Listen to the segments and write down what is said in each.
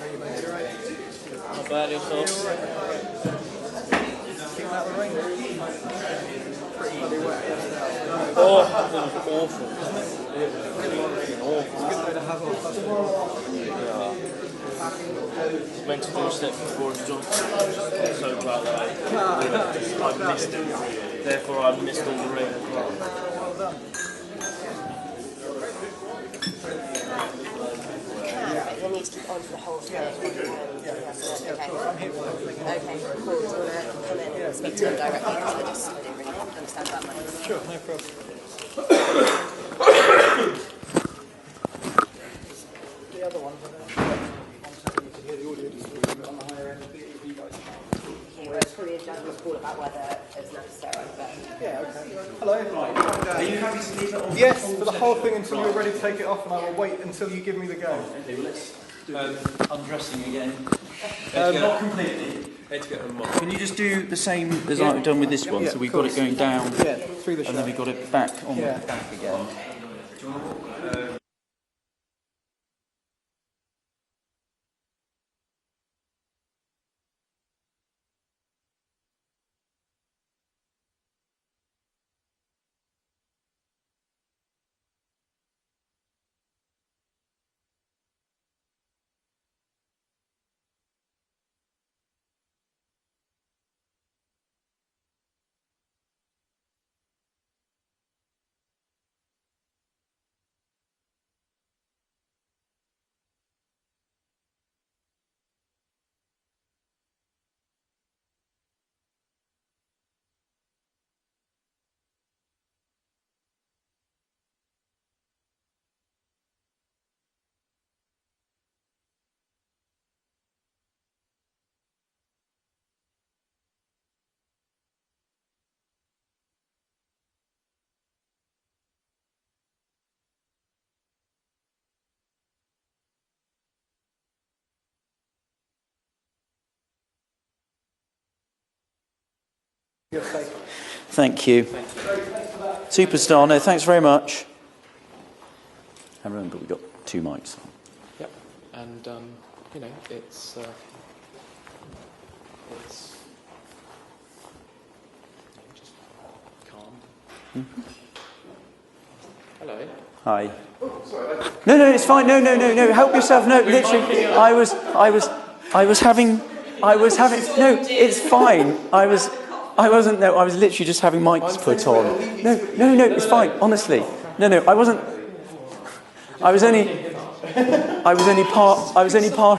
Not bad yourself. Keeping out the rain. Pretty bloody wet. Oh, it was awful. It was freaking awful. It's a good bit to have off. I meant to do a step for Boris Johnson. I'm so glad that I missed it. Therefore, I missed all the rain as well. Well done. They need to keep on for the whole thing. Okay. I'm here for the whole thing. Okay, cool. Do you want to come in and speak to them directly? Because I didn't really understand that much. Sure, no problem. The other one, you can hear the audio just on the higher end of the EV guys. It's probably a general call about whether it's necessary, but... Yeah, okay. Hello. Are you happy to leave it on? Yes, for the whole thing until you're ready to take it off, and I will wait until you give me the go. Okay, well, let's do undressing again. Not completely. Can you just do the same as I've done with this one? Yeah, So we've got it going down, Yeah, through the and then we've got it back on Yeah. the back again. You're safe. Thank you. Superstar, no, thanks very much. And remember, we've got 2 mics. Yep. And, you know, it's just calm. Hello. Hi. No, it's fine. No. Help yourself. No, literally. I was having. No, it's fine. I wasn't. No, I was literally just having mics put on. No, it's fine. Honestly. No, I wasn't. I was only part.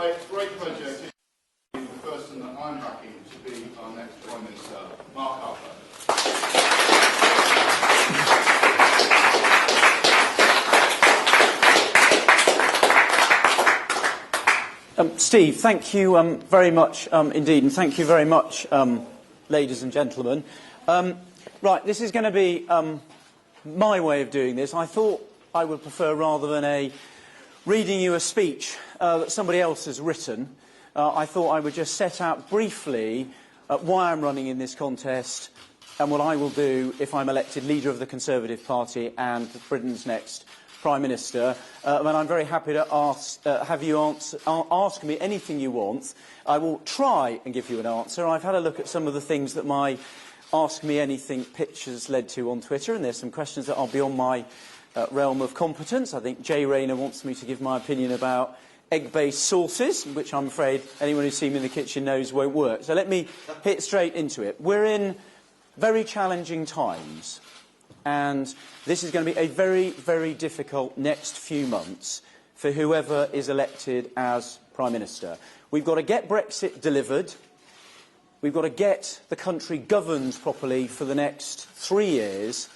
my great pleasure to the person that I'm backing to be our next Prime Minister, Mark Harper. Steve, thank you very much indeed, and thank you very much, ladies and gentlemen. Right, this is going to be my way of doing this. I thought I would prefer, rather than reading you a speech that somebody else has written, I thought I would just set out briefly why I'm running in this contest and what I will do if I'm elected leader of the Conservative Party and Britain's next Prime Minister. And I'm very happy to have you ask me anything you want. I will try and give you an answer. I've had a look at some of the things that my Ask Me Anything pitch has led to on Twitter, and there's some questions that are beyond my realm of competence. I think Jay Rayner wants me to give my opinion about egg-based sauces, which I'm afraid anyone who's seen me in the kitchen knows won't work. So let me hit straight into it. We're in very challenging times, and this is going to be a very, very difficult next few months for whoever is elected as Prime Minister. We've got to get Brexit delivered. We've got to get the country governed properly for the next 3 years,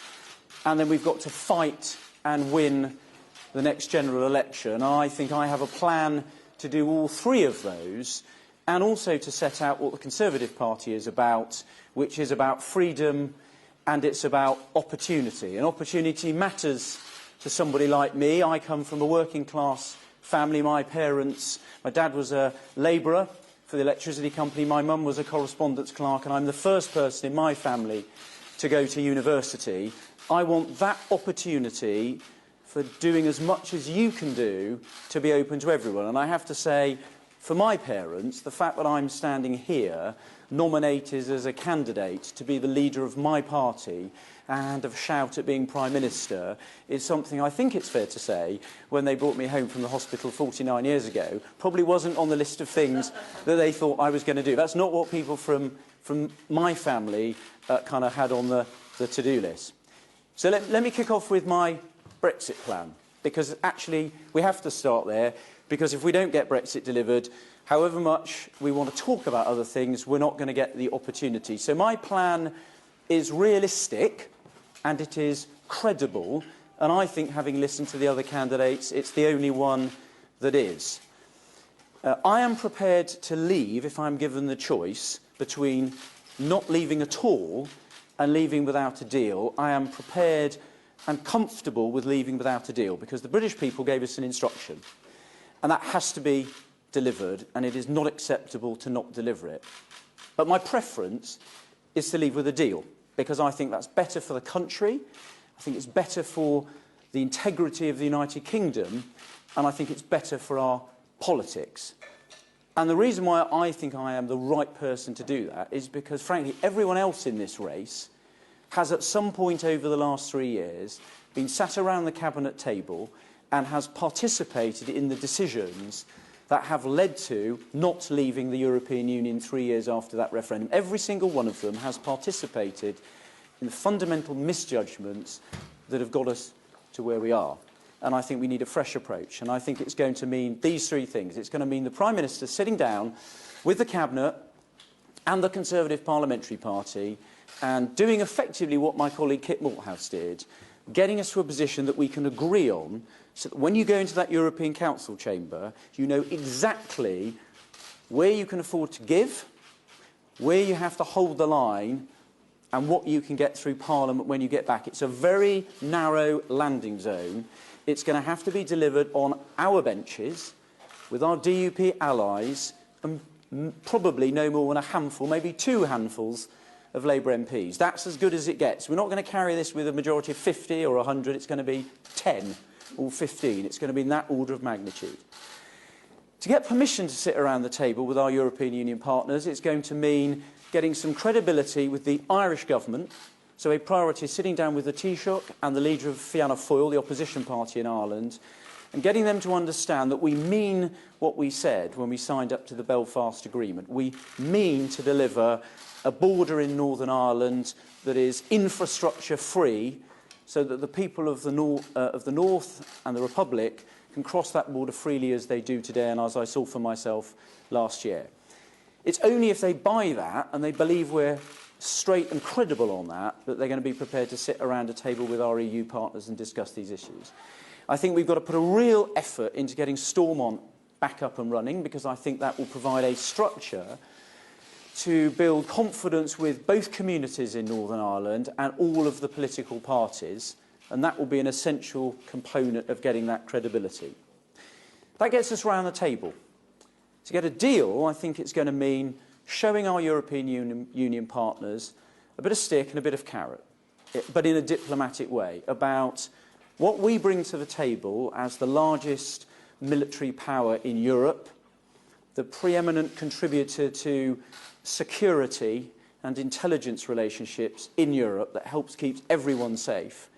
and then we've got to fight and win the next general election. I think I have a plan to do all three of those, and also to set out what the Conservative Party is about, which is about freedom and it's about opportunity. And opportunity matters to somebody like me. I come from a working class family. My dad was a labourer for the electricity company. My mum was a correspondence clerk, and I'm the first person in my family to go to university. I want that opportunity for doing as much as you can do to be open to everyone. And I have to say, for my parents, the fact that I'm standing here, nominated as a candidate to be the leader of my party and have a shout at being Prime Minister, is something I think it's fair to say, when they brought me home from the hospital 49 years ago, probably wasn't on the list of things that they thought I was going to do. That's not what people from my family kind of had on the to-do list. So let me kick off with my Brexit plan, because actually we have to start there, because if we don't get Brexit delivered, however much we want to talk about other things, we're not going to get the opportunity. So my plan is realistic and it is credible, and I think, having listened to the other candidates, it's the only one that is. I am prepared to leave if I'm given the choice between not leaving at all and leaving without a deal. I am prepared and comfortable with leaving without a deal, because the British people gave us an instruction, and that has to be delivered, and it is not acceptable to not deliver it. But my preference is to leave with a deal, because I think that's better for the country, I think it's better for the integrity of the United Kingdom, and I think it's better for our politics. And the reason why I think I am the right person to do that is because, frankly, everyone else in this race has at some point over the last 3 years been sat around the cabinet table and has participated in the decisions that have led to not leaving the European Union 3 years after that referendum. Every single one of them has participated in the fundamental misjudgments that have got us to where we are. And I think we need a fresh approach. And I think it's going to mean these three things. It's going to mean the Prime Minister sitting down with the Cabinet and the Conservative Parliamentary Party and doing effectively what my colleague Kit Malthouse did, getting us to a position that we can agree on, so that when you go into that European Council chamber, you know exactly where you can afford to give, where you have to hold the line, and what you can get through Parliament when you get back. It's a very narrow landing zone. It's going to have to be delivered on our benches, with our DUP allies, and probably no more than a handful, maybe 2 handfuls of Labour MPs. That's as good as it gets. We're not going to carry this with a majority of 50 or 100. It's going to be 10 or 15. It's going to be in that order of magnitude. To get permission to sit around the table with our European Union partners, it's going to mean getting some credibility with the Irish government. So a priority is sitting down with the Taoiseach and the leader of Fianna Fáil, the opposition party in Ireland, and getting them to understand that we mean what we said when we signed up to the Belfast Agreement. We mean to deliver a border in Northern Ireland that is infrastructure free so that the people of the North and the Republic can cross that border freely as they do today and as I saw for myself last year. It's only if they buy that and they believe we're straight and credible on that they're going to be prepared to sit around a table with our EU partners and discuss these issues. I think we've got to put a real effort into getting Stormont back up and running, because I think that will provide a structure to build confidence with both communities in Northern Ireland and all of the political parties, and that will be an essential component of getting that credibility. That gets us round the table. To get a deal, I think it's going to mean showing our European Union partners a bit of stick and a bit of carrot, but in a diplomatic way, about what we bring to the table as the largest military power in Europe, the preeminent contributor to security and intelligence relationships in Europe that helps keep everyone safe,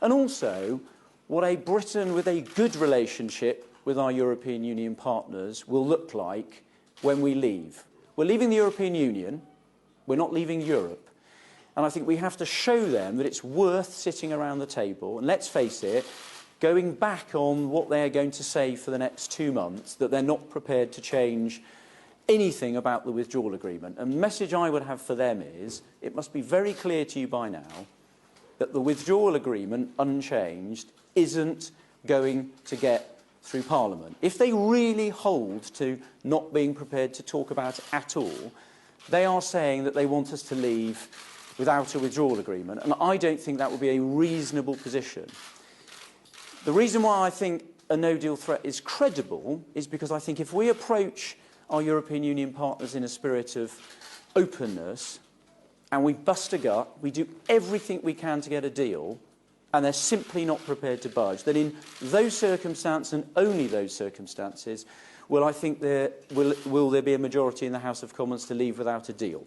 and also what a Britain with a good relationship with our European Union partners will look like when we leave. We're leaving the European Union, we're not leaving Europe. And I think we have to show them that it's worth sitting around the table, and let's face it, going back on what they're going to say for the next 2 months, that they're not prepared to change anything about the withdrawal agreement. And the message I would have for them is, it must be very clear to you by now that the withdrawal agreement, unchanged, isn't going to get through Parliament. If they really hold to not being prepared to talk about it at all, they are saying that they want us to leave without a withdrawal agreement, and I don't think that would be a reasonable position. The reason why I think a no-deal threat is credible is because I think if we approach our European Union partners in a spirit of openness and we bust a gut, we do everything we can to get a deal, and they're simply not prepared to budge, then in those circumstances and only those circumstances will there be a majority in the House of Commons to leave without a deal.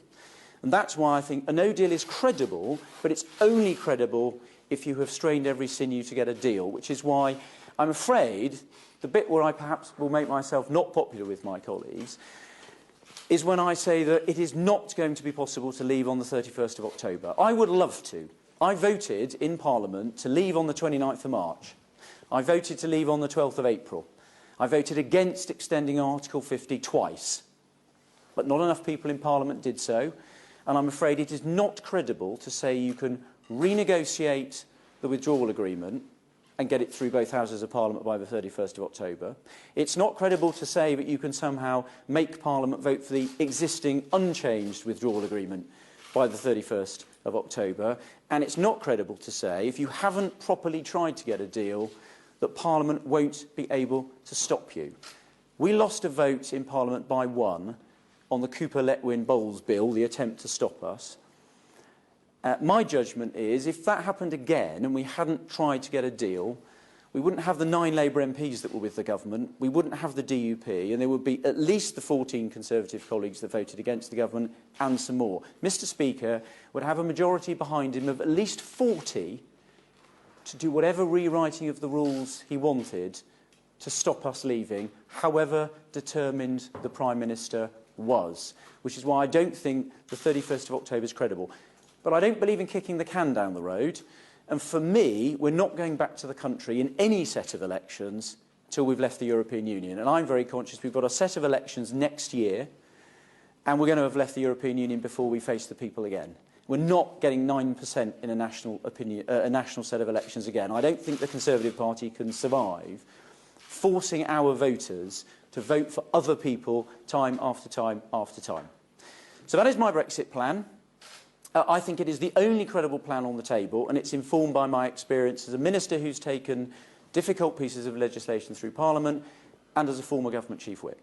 And that's why I think a no deal is credible, but it's only credible if you have strained every sinew to get a deal, which is why I'm afraid the bit where I perhaps will make myself not popular with my colleagues is when I say that it is not going to be possible to leave on the 31st of October. I would love to. I voted in Parliament to leave on the 29th of March. I voted to leave on the 12th of April. I voted against extending Article 50 twice. But not enough people in Parliament did so. And I'm afraid it is not credible to say you can renegotiate the withdrawal agreement and get it through both Houses of Parliament by the 31st of October. It's not credible to say that you can somehow make Parliament vote for the existing unchanged withdrawal agreement by the 31st of October. And it's not credible to say, if you haven't properly tried to get a deal, that Parliament won't be able to stop you. We lost a vote in Parliament by 1 on the Cooper-Letwin-Bowles bill, the attempt to stop us. My judgment is, if that happened again and we hadn't tried to get a deal, we wouldn't have the 9 Labour MPs that were with the government, we wouldn't have the DUP, and there would be at least the 14 Conservative colleagues that voted against the government and some more. Mr Speaker would have a majority behind him of at least 40 to do whatever rewriting of the rules he wanted to stop us leaving, however determined the Prime Minister was, which is why I don't think the 31st of October is credible. But I don't believe in kicking the can down the road, and for me, we're not going back to the country in any set of elections till we've left the European Union. And I'm very conscious we've got a set of elections next year, and we're going to have left the European Union before we face the people again. We're not getting 9% in a national set of elections again. I don't think the Conservative Party can survive forcing our voters to vote for other people time after time after time. So that is my Brexit plan. I think it is the only credible plan on the table, and it's informed by my experience as a minister who's taken difficult pieces of legislation through Parliament and as a former government chief whip.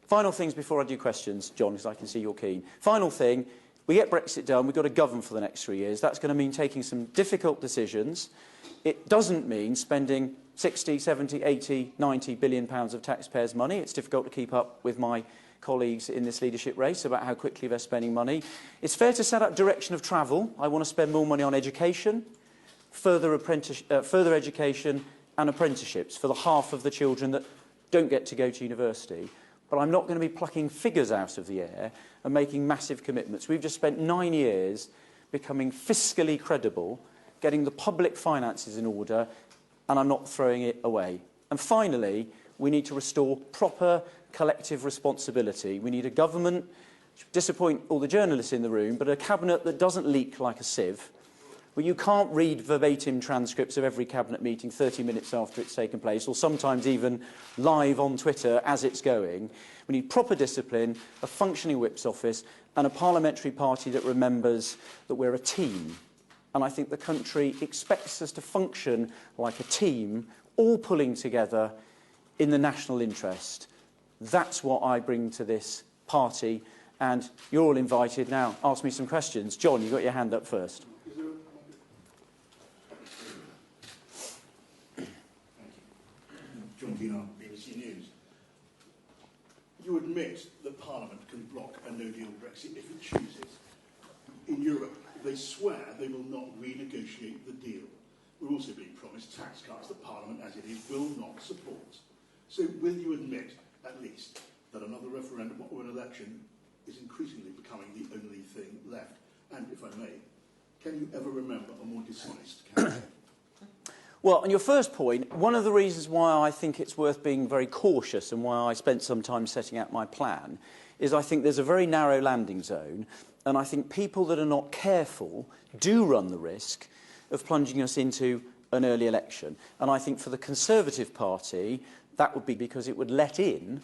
Final things before I do questions, John, because I can see you're keen. Final thing, we get Brexit done, we've got to govern for the next 3 years. That's going to mean taking some difficult decisions. It doesn't mean spending 60, 70, 80, 90 billion pounds of taxpayers' money. It's difficult to keep up with my colleagues in this leadership race about how quickly they're spending money. It's fair to set up direction of travel. I want to spend more money on education, further education and apprenticeships for the half of the children that don't get to go to university. But I'm not going to be plucking figures out of the air and making massive commitments. We've just spent 9 years becoming fiscally credible getting the public finances in order, and I'm not throwing it away. And finally, we need to restore proper collective responsibility. We need a government, which will disappoint all the journalists in the room, but a cabinet that doesn't leak like a sieve, where you can't read verbatim transcripts of every cabinet meeting 30 minutes after it's taken place, or sometimes even live on Twitter as it's going. We need proper discipline, a functioning whip's office, and a parliamentary party that remembers that we're a team. And I think the country expects us to function like a team, all pulling together in the national interest. That's what I bring to this party, and you're all invited. Now, ask me some questions. John, you got your hand up first. John Keenan, BBC News. You admit that Parliament can block a no-deal Brexit if it chooses. In Europe, they swear they will not renegotiate the deal. We're also being promised tax cuts that Parliament, as it is, will not support. So will you admit, at least, that another referendum or an election is increasingly becoming the only thing left? And, if I may, can you ever remember a more dishonest campaign? Well, on your first point, one of the reasons why I think it's worth being very cautious and why I spent some time setting out my plan is I think there's a very narrow landing zone, and I think people that are not careful do run the risk of plunging us into an early election. And I think for the Conservative Party, that would be because it would let in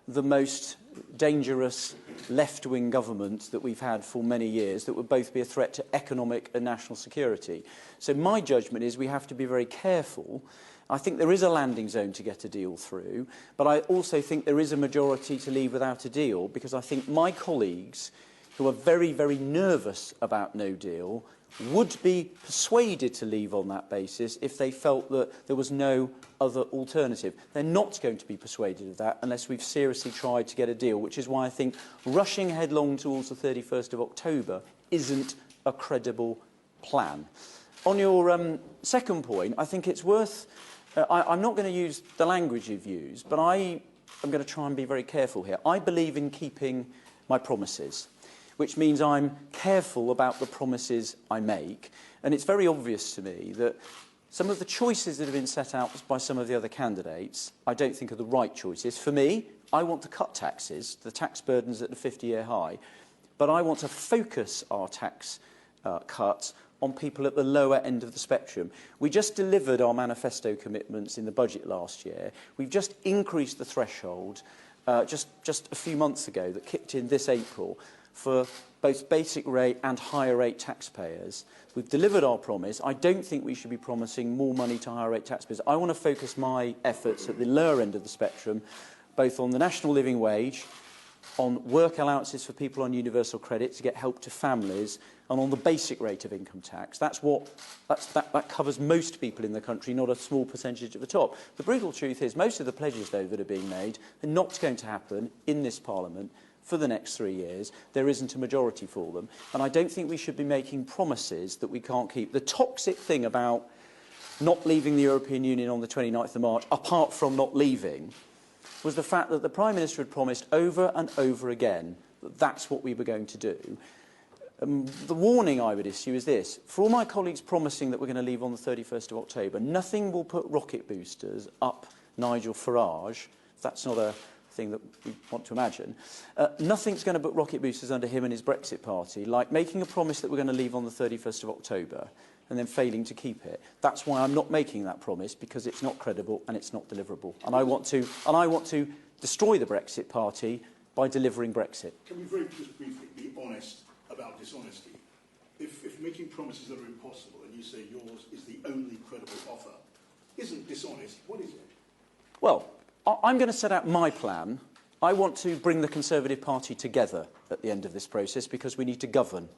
the most dangerous left-wing government that we've had for many years that would both be a threat to economic and national security. So my judgment is we have to be very careful. I think there is a landing zone to get a deal through, but I also think there is a majority to leave without a deal, because I think my colleagues who are very, very nervous about no deal would be persuaded to leave on that basis if they felt that there was no other alternative. They're not going to be persuaded of that unless we've seriously tried to get a deal, which is why I think rushing headlong towards the 31st of October isn't a credible plan. On your second point, I think it's worth... I'm not going to use the language you've used, but I am going to try and be very careful here. I believe in keeping my promises, which means I'm careful about the promises I make. And it's very obvious to me that some of the choices that have been set out by some of the other candidates I don't think are the right choices. For me, I want to cut taxes. The tax burden's at a 50-year high. But I want to focus our tax cuts on people at the lower end of the spectrum. We just delivered our manifesto commitments in the budget last year. We've just increased the threshold just a few months ago that kicked in this April for both basic rate and higher rate taxpayers. We've delivered our promise. I don't think we should be promising more money to higher rate taxpayers. I want to focus my efforts at the lower end of the spectrum, both on the national living wage, on work allowances for people on universal credit to get help to families, and on the basic rate of income tax. That covers most people in the country, not a small percentage at the top. The brutal truth is most of the pledges, though, that are being made are not going to happen in this Parliament for the next 3 years. There isn't a majority for them. And I don't think we should be making promises that we can't keep. The toxic thing about not leaving the European Union on the 29th of March, apart from not leaving, was the fact that the Prime Minister had promised over and over again that that's what we were going to do. The warning I would issue is this. For all my colleagues promising that we're going to leave on the 31st of October, nothing will put rocket boosters up Nigel Farage. That's not a thing that we want to imagine. Nothing's going to put rocket boosters under him and his Brexit party, like making a promise that we're going to leave on the 31st of October and then failing to keep it. That's why I'm not making that promise, because it's not credible and it's not deliverable. And I want to destroy the Brexit party by delivering Brexit. Can we very just briefly be honest about dishonesty? If making promises that are impossible and you say yours is the only credible offer isn't dishonest, what is it? Well, I'm going to set out my plan. I want to bring the Conservative Party together at the end of this process because we need to govern.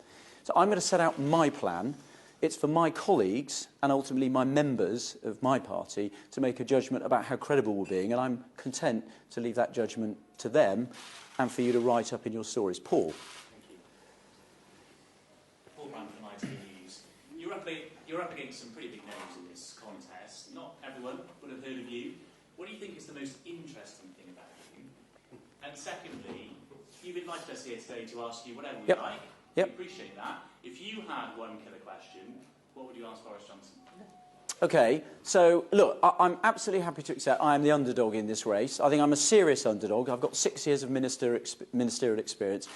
So I'm going to set out my plan. It's for my colleagues and ultimately my members of my party to make a judgment about how credible we're being, and I'm content to leave that judgment to them and for you to write up in your stories. Paul. Paul Brand from ITV News. You're up against some pretty big names in this contest. Not everyone would have heard of you. What do you think is the most interesting thing about you? And secondly, you've invited us here today to ask you whatever we like. We appreciate that. If you had one killer question, what would you ask Boris Johnson? Okay, so look, I'm absolutely happy to accept I am the underdog in this race. I think I'm a serious underdog. I've got 6 years of ministerial experience,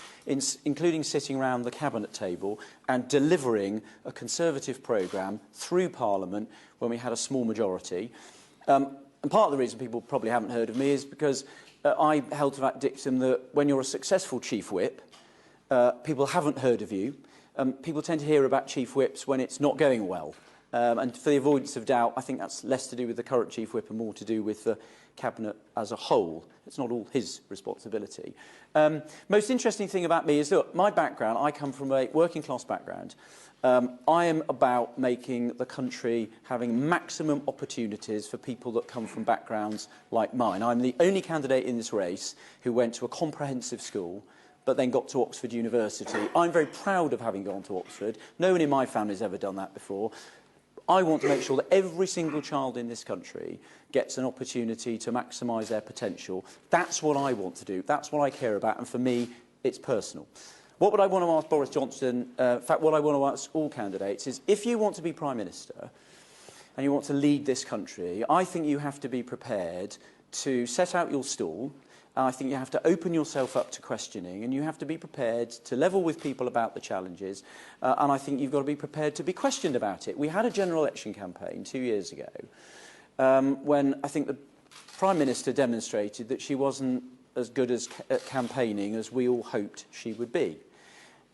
including sitting around the cabinet table and delivering a Conservative programme through Parliament when we had a small majority. And part of the reason people probably haven't heard of me is because I held to that dictum that when you're a successful chief whip, people haven't heard of you. People tend to hear about chief whips when it's not going well. And for the avoidance of doubt, I think that's less to do with the current chief whip and more to do with the cabinet as a whole. It's not all his responsibility. Most interesting thing about me is, look, my background, I come from a working class background. I am about making the country having maximum opportunities for people that come from backgrounds like mine. I'm the only candidate in this race who went to a comprehensive school but then got to Oxford University. I'm very proud of having gone to Oxford. No one in my family has ever done that before. I want to make sure that every single child in this country gets an opportunity to maximise their potential. That's what I want to do. That's what I care about. And for me, it's personal. What would I want to ask Boris Johnson? In fact, what I want to ask all candidates is, if you want to be Prime Minister and you want to lead this country, I think you have to be prepared to set out your stall. I think you have to open yourself up to questioning, and you have to be prepared to level with people about the challenges, and I think you've got to be prepared to be questioned about it. We had a general election campaign 2 years ago when I think the Prime Minister demonstrated that she wasn't as good at campaigning as we all hoped she would be.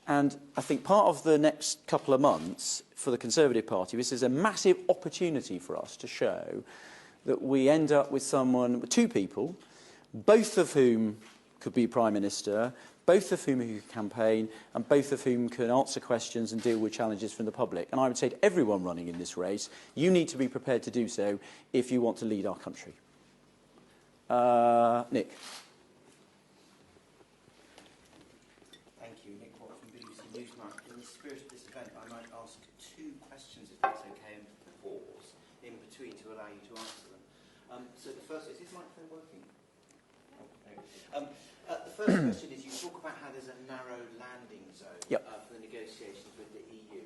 And I think part of the next couple of months for the Conservative Party, this is a massive opportunity for us to show that we end up with two people, both of whom could be Prime Minister, both of whom who campaign, and both of whom can answer questions and deal with challenges from the public. And I would say to everyone running in this race, you need to be prepared to do so if you want to lead our country. Nick. Thank you, Nick Watt from BBC Newsnight. In the spirit of this event, I might ask 2 questions, if that's okay, and pause in between to allow you to answer them. So the first, is this microphone working? The first question is, you talk about how there's a narrow landing zone for the negotiations with the EU.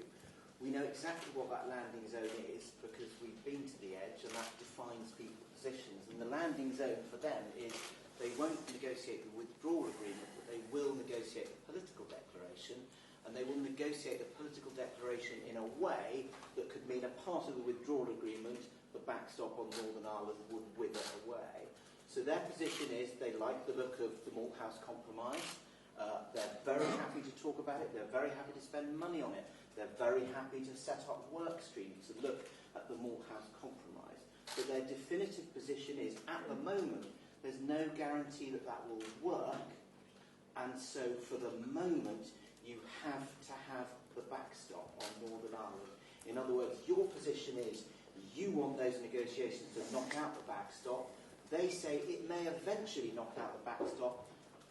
We know exactly what that landing zone is because we've been to the edge, and that defines people's positions. And the landing zone for them is they won't negotiate the withdrawal agreement, but they will negotiate the political declaration, and they will negotiate the political declaration in a way that could mean a part of the withdrawal agreement, the backstop on Northern Ireland, would wither away. So their position is they like the look of the Malthouse Compromise. They're very happy to talk about it. They're very happy to spend money on it. They're very happy to set up work streams to look at the Malthouse Compromise. But their definitive position is, at the moment, there's no guarantee that that will work. And so for the moment, you have to have the backstop on Northern Ireland. In other words, your position is you want those negotiations to knock out the backstop. They say it may eventually knock out the backstop,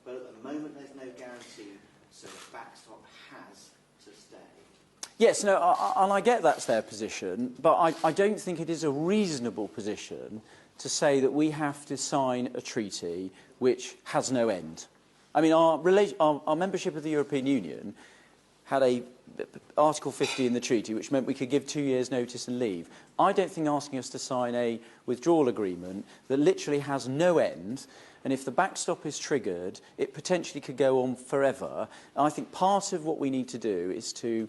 but at the moment there's no guarantee, so the backstop has to stay. Yes, no, and I get that's their position, but I don't think it is a reasonable position to say that we have to sign a treaty which has no end. I mean, our membership of the European Union had Article 50 in the treaty, which meant we could give 2 years' notice and leave. I don't think asking us to sign a withdrawal agreement that literally has no end, and if the backstop is triggered, it potentially could go on forever. And I think part of what we need to do is to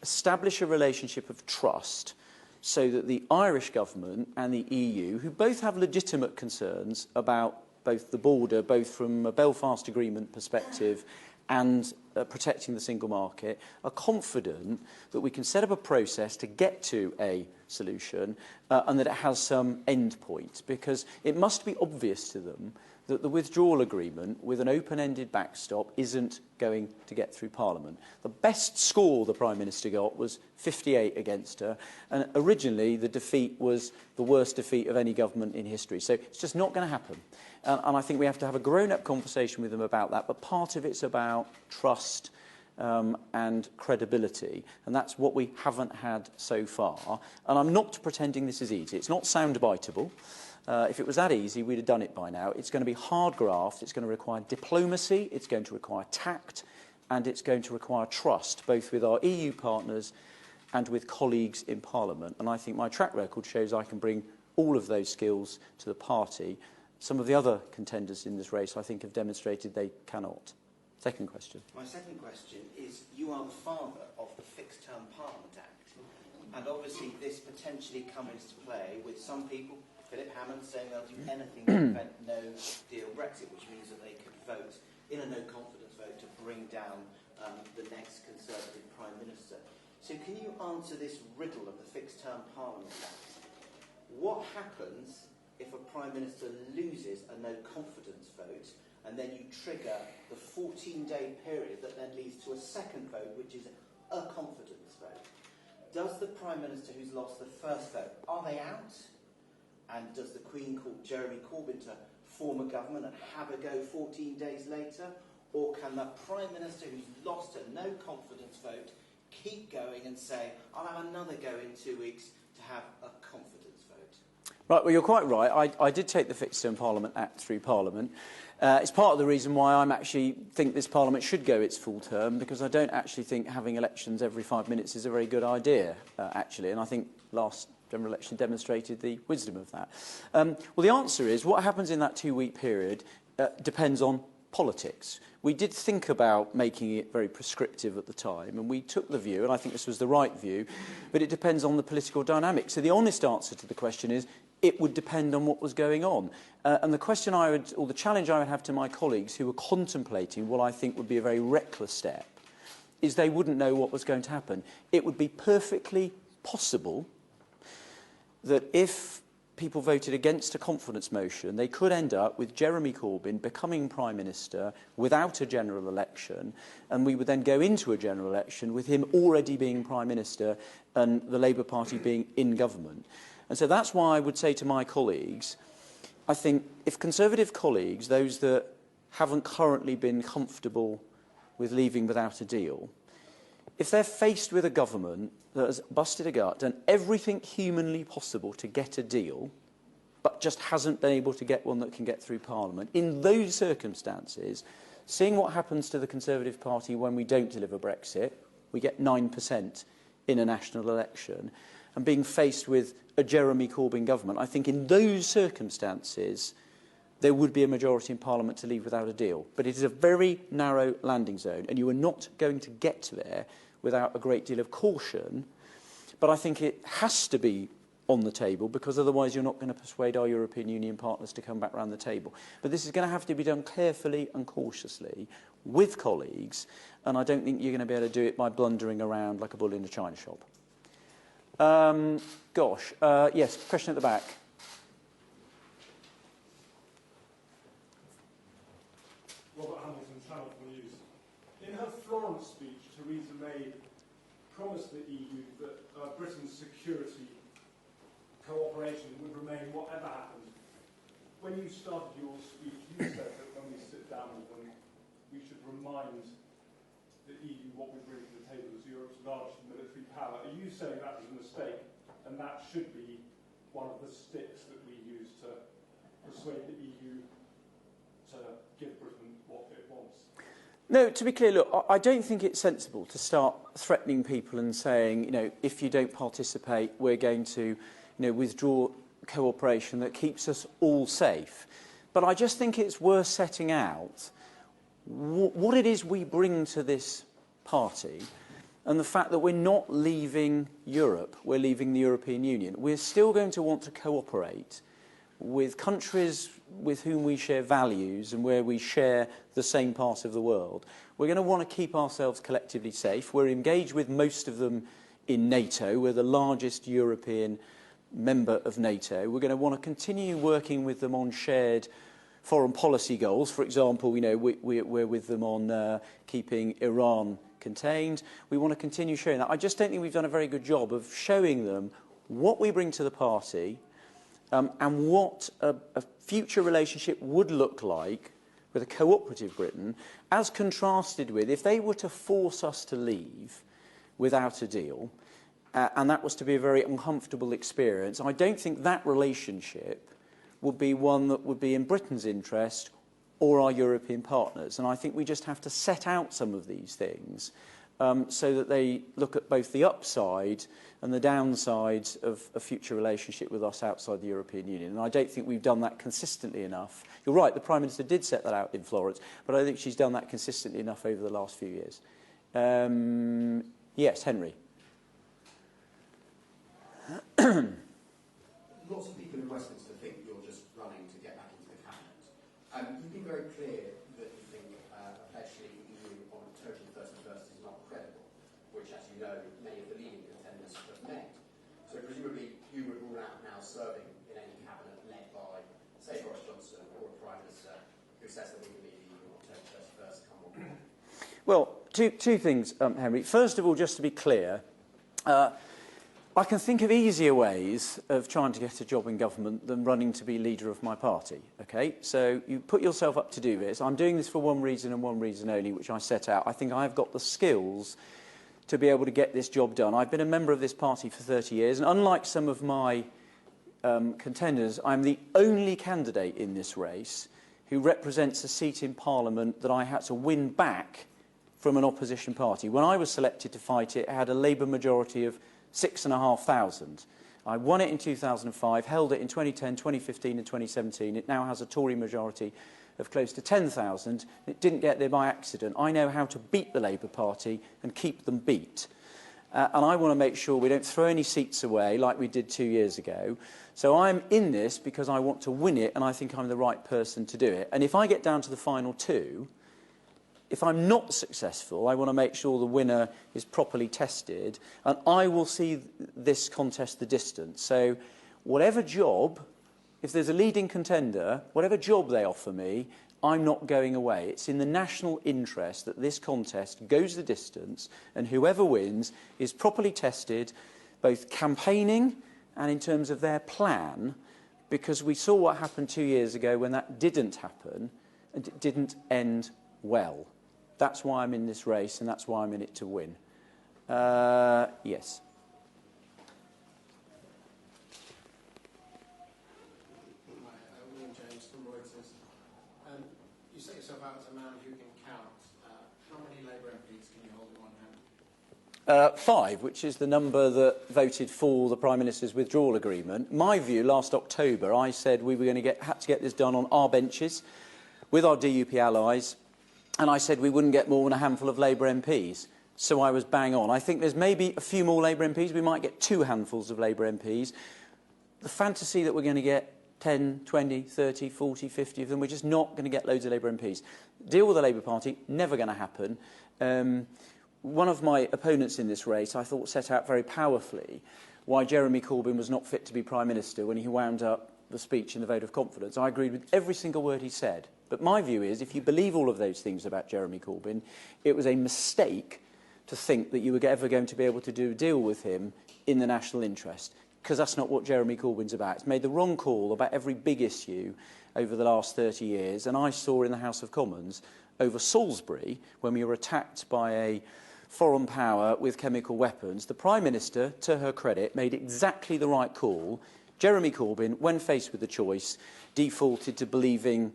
establish a relationship of trust so that the Irish government and the EU, who both have legitimate concerns about both the border, both from a Belfast Agreement perspective and protecting the single market, are confident that we can set up a process to get to a solution and that it has some end point, because it must be obvious to them that the withdrawal agreement with an open-ended backstop isn't going to get through Parliament. The best score the Prime Minister got was 58 against her, and originally the defeat was the worst defeat of any government in history. So it's just not going to happen. And I think we have to have a grown-up conversation with them about that, but part of it's about trust and credibility, and that's what we haven't had so far. And I'm not pretending this is easy. It's not sound-biteable. If it was that easy, we'd have done it by now. It's going to be hard graft. It's going to require diplomacy. It's going to require tact. And it's going to require trust, both with our EU partners and with colleagues in Parliament. And I think my track record shows I can bring all of those skills to the party. Some of the other contenders in this race, I think, have demonstrated they cannot. Second question. My second question is, you are the father of the Fixed Term Parliament Act, and obviously this potentially comes into play with some people, Philip Hammond, saying they'll do anything to prevent no-deal Brexit, which means that they could vote in a no-confidence vote to bring down the next Conservative Prime Minister. So can you answer this riddle of the Fixed Term Parliament Act? What happens if a Prime Minister loses a no-confidence vote, and then you trigger the 14-day period that then leads to a second vote, which is a confidence vote? Does the Prime Minister who's lost the first vote, are they out? And does the Queen call Jeremy Corbyn to form a government and have a go 14 days later? Or can the Prime Minister who's lost a no-confidence vote keep going and say, I'll have another go in 2 weeks to have a confidence vote? Right, well, you're quite right. I did take the Fixed Term Parliament Act through Parliament. It's part of the reason why I actually think this Parliament should go its full term, because I don't actually think having elections every 5 minutes is a very good idea, actually. And I think last general election demonstrated the wisdom of that. Well, the answer is what happens in that 2-week period depends on politics. We did think about making it very prescriptive at the time, and we took the view, and I think this was the right view, but it depends on the political dynamic. So the honest answer to the question is it would depend on what was going on. And the question I would, or the challenge I would have to my colleagues who were contemplating what I think would be a very reckless step, is they wouldn't know what was going to happen. It would be perfectly possible that if people voted against a confidence motion, they could end up with Jeremy Corbyn becoming Prime Minister without a general election, and we would then go into a general election with him already being Prime Minister and the Labour Party being in government. And so that's why I would say to my colleagues, I think if Conservative colleagues, those that haven't currently been comfortable with leaving without a deal, if they're faced with a government that has busted a gut, done everything humanly possible to get a deal, but just hasn't been able to get one that can get through Parliament, in those circumstances, seeing what happens to the Conservative Party when we don't deliver Brexit, we get 9% in a national election, and being faced with a Jeremy Corbyn government, I think in those circumstances, there would be a majority in Parliament to leave without a deal. But it is a very narrow landing zone, and you are not going to get there without a great deal of caution. But I think it has to be on the table, because otherwise you're not going to persuade our European Union partners to come back round the table. But this is going to have to be done carefully and cautiously with colleagues, and I don't think you're going to be able to do it by blundering around like a bull in a china shop. Yes, question at the back. Robert Hamilton, Channel 4 News. In her Florence speech, Theresa May promised the EU that Britain's security cooperation would remain whatever happened. When you started your speech, you said that when we sit down with them, we should remind the EU what we bring to the table as Europe's largest military power. Are you saying that was a mistake, and that should be one of the sticks that we use to persuade the EU to give Britain what it wants? No, to be clear, look, I don't think it's sensible to start threatening people and saying, if you don't participate, we're going to, withdraw cooperation that keeps us all safe. But I just think it's worth setting out what it is we bring to this party, and the fact that we're not leaving Europe, we're leaving the European Union. We're still going to want to cooperate with countries with whom we share values and where we share the same part of the world. We're going to want to keep ourselves collectively safe. We're engaged with most of them in NATO. We're the largest European member of NATO. We're going to want to continue working with them on shared foreign policy goals. For example, we're with them on keeping Iran contained. We want to continue showing that. I just don't think we've done a very good job of showing them what we bring to the party, and what a future relationship would look like with a cooperative Britain, as contrasted with if they were to force us to leave without a deal, and that was to be a very uncomfortable experience. I don't think that relationship would be one that would be in Britain's interest or our European partners. And I think we just have to set out some of these things so that they look at both the upside and the downsides of a future relationship with us outside the European Union. And I don't think we've done that consistently enough. You're right, the Prime Minister did set that out in Florence, but I think she's done that consistently enough over the last few years. Yes, Henry. Lots of people in Westminster think you're just running to get back into the cabinet. You've been very clear that you think a pledge to leave the EU on October 31st is not credible, which, as you know, many of the leading contenders have made. So presumably you would rule out now serving in any cabinet led by, say, Boris Johnson or a Prime Minister who says that we can leave the EU on October 31st, come on. Well, two things, Henry. First of all, just to be clear, I can think of easier ways of trying to get a job in government than running to be leader of my party, okay? So you put yourself up to do this. I'm doing this for one reason and one reason only, which I set out. I think I've got the skills to be able to get this job done. I've been a member of this party for 30 years, and unlike some of my contenders, I'm the only candidate in this race who represents a seat in Parliament that I had to win back from an opposition party. When I was selected to fight it, it had a Labour majority of 6,500. I won it in 2005, held it in 2010, 2015 and 2017. It now has a Tory majority of close to 10,000. It didn't get there by accident. I know how to beat the Labour Party and keep them beat. And I want to make sure we don't throw any seats away like we did 2 years ago. So I'm in this because I want to win it, and I think I'm the right person to do it. And if I get down to the final two, if I'm not successful, I want to make sure the winner is properly tested, and I will see this contest the distance. So whatever job, if there's a leading contender, whatever job they offer me, I'm not going away. It's in the national interest that this contest goes the distance, and whoever wins is properly tested, both campaigning and in terms of their plan, because we saw what happened 2 years ago when that didn't happen, and it didn't end well. That's why I'm in this race, and that's why I'm in it to win. Yes. William James from Reuters. You set yourself out as a man who can count. How many Labour MPs can you hold in one hand? 5, which is the number that voted for the Prime Minister's withdrawal agreement. My view, last October, I said we were going to had to get this done on our benches with our DUP allies, and I said we wouldn't get more than a handful of Labour MPs. So I was bang on. I think there's maybe a few more Labour MPs. We might get 2 handfuls of Labour MPs. The fantasy that we're going to get 10, 20, 30, 40, 50 of them, we're just not going to get loads of Labour MPs. Deal with the Labour Party, never going to happen. One of my opponents in this race, I thought, set out very powerfully why Jeremy Corbyn was not fit to be Prime Minister when he wound up the speech in the vote of confidence. I agreed with every single word he said. But my view is, if you believe all of those things about Jeremy Corbyn, it was a mistake to think that you were ever going to be able to do a deal with him in the national interest, because that's not what Jeremy Corbyn's about. It's made the wrong call about every big issue over the last 30 years, and I saw in the House of Commons over Salisbury, when we were attacked by a foreign power with chemical weapons, the Prime Minister, to her credit, made exactly the right call. Jeremy Corbyn, when faced with the choice, defaulted to believing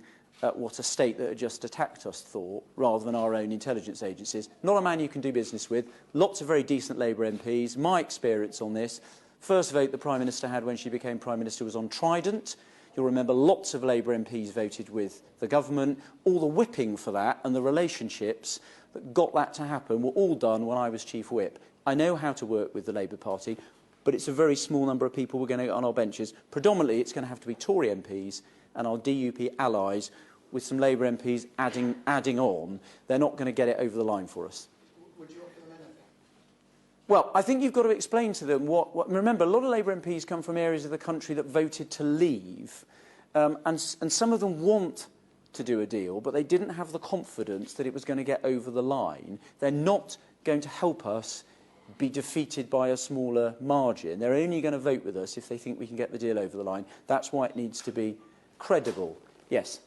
what a state that had just attacked us thought, rather than our own intelligence agencies. Not a man you can do business with. Lots of very decent Labour MPs. My experience on this, first vote the Prime Minister had when she became Prime Minister was on Trident. You'll remember lots of Labour MPs voted with the government. All the whipping for that and the relationships that got that to happen were all done when I was Chief Whip. I know how to work with the Labour Party, but it's a very small number of people we're going to get on our benches. Predominantly, it's going to have to be Tory MPs and our DUP allies, with some Labour MPs adding on. They're not going to get it over the line for us. Would you offer them anything? Well, I think you've got to explain to them what remember, a lot of Labour MPs come from areas of the country that voted to leave, and some of them want to do a deal, but they didn't have the confidence that it was going to get over the line. They're not going to help us be defeated by a smaller margin. They're only going to vote with us if they think we can get the deal over the line. That's why it needs to be credible. Yes?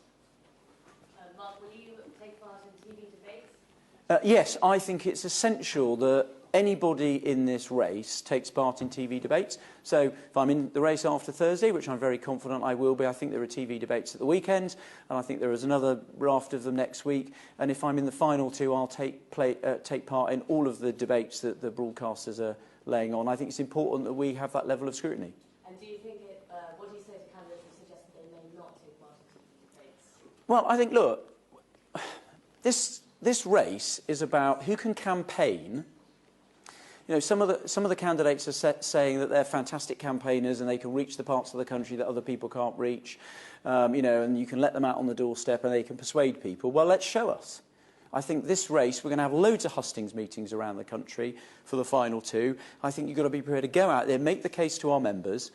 Mark, will you take part in TV debates? Yes, I think it's essential that anybody in this race takes part in TV debates. So if I'm in the race after Thursday, which I'm very confident I will be, I think there are TV debates at the weekend, and I think there is another raft of them next week. And if I'm in the final two, I'll take part in all of the debates that the broadcasters are laying on. I think it's important that we have that level of scrutiny. And do you think what do you say to candidates who suggest that they may not take part in TV debates? Well, I think, look, this race is about who can campaign. You know, some of the candidates are saying that they're fantastic campaigners and they can reach the parts of the country that other people can't reach, you know, and you can let them out on the doorstep and they can persuade people. Well, let's show us. I think this race, we're going to have loads of hustings meetings around the country for the final two. I think you've got to be prepared to go out there, make the case to our members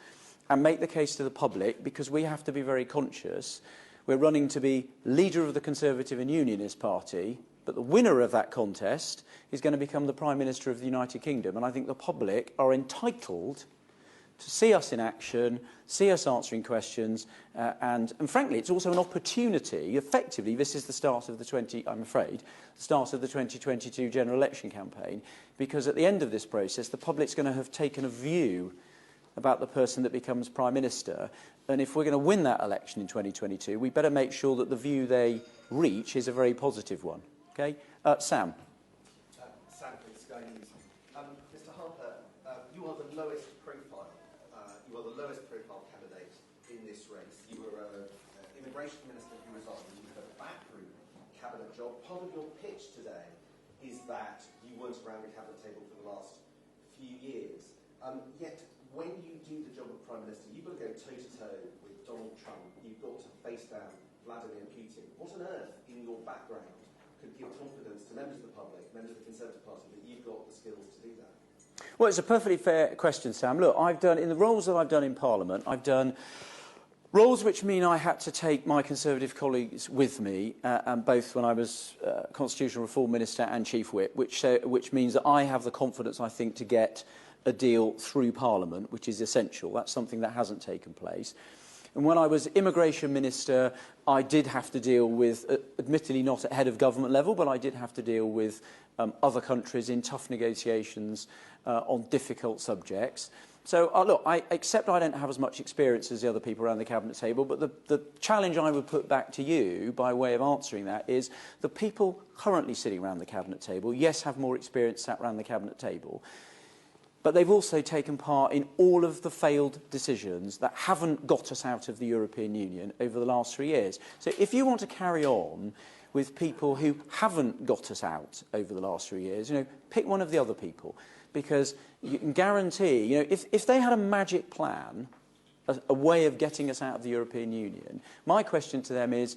and make the case to the public, because we have to be very conscious. We're running to be leader of the Conservative and Unionist Party, but the winner of that contest is going to become the Prime Minister of the United Kingdom. And I think the public are entitled to see us in action, see us answering questions, and frankly, it's also an opportunity. Effectively, this is the start of the start of the 2022 general election campaign, because at the end of this process, the public's going to have taken a view about the person that becomes Prime Minister. And if we're going to win that election in 2022, we better make sure that the view they reach is a very positive one. Okay? Sam. Sam from Sky News. Mr. Harper, you are the lowest profile. You are the lowest profile candidate in this race. You were an immigration minister who resigned. You had a backroom cabinet job. Part of your pitch today is that you weren't around the cabinet table for the last few years. Yet, when you do the job of Prime Minister, you've got to go toe-to-toe with Donald Trump. You've got to face down Vladimir Putin. What on earth, in your background, could give confidence to members of the public, members of the Conservative Party, that you've got the skills to do that? Well, it's a perfectly fair question, Sam. Look, in the roles that I've done in Parliament, I've done roles which mean I had to take my Conservative colleagues with me, and both when I was Constitutional Reform Minister and Chief Whip, which means that I have the confidence, I think, to get a deal through Parliament, which is essential. That's something that hasn't taken place. And when I was Immigration Minister, I did have to deal with, admittedly not at head of government level, but I did have to deal with other countries in tough negotiations on difficult subjects. So, look, I accept I don't have as much experience as the other people around the Cabinet table, but the challenge I would put back to you, by way of answering that, is the people currently sitting around the Cabinet table, yes, have more experience sat around the Cabinet table, but they've also taken part in all of the failed decisions that haven't got us out of the European Union over the last 3 years. So if you want to carry on with people who haven't got us out over the last 3 years, you know, pick one of the other people. Because you can guarantee, you know, if they had a magic plan, a way of getting us out of the European Union, my question to them is,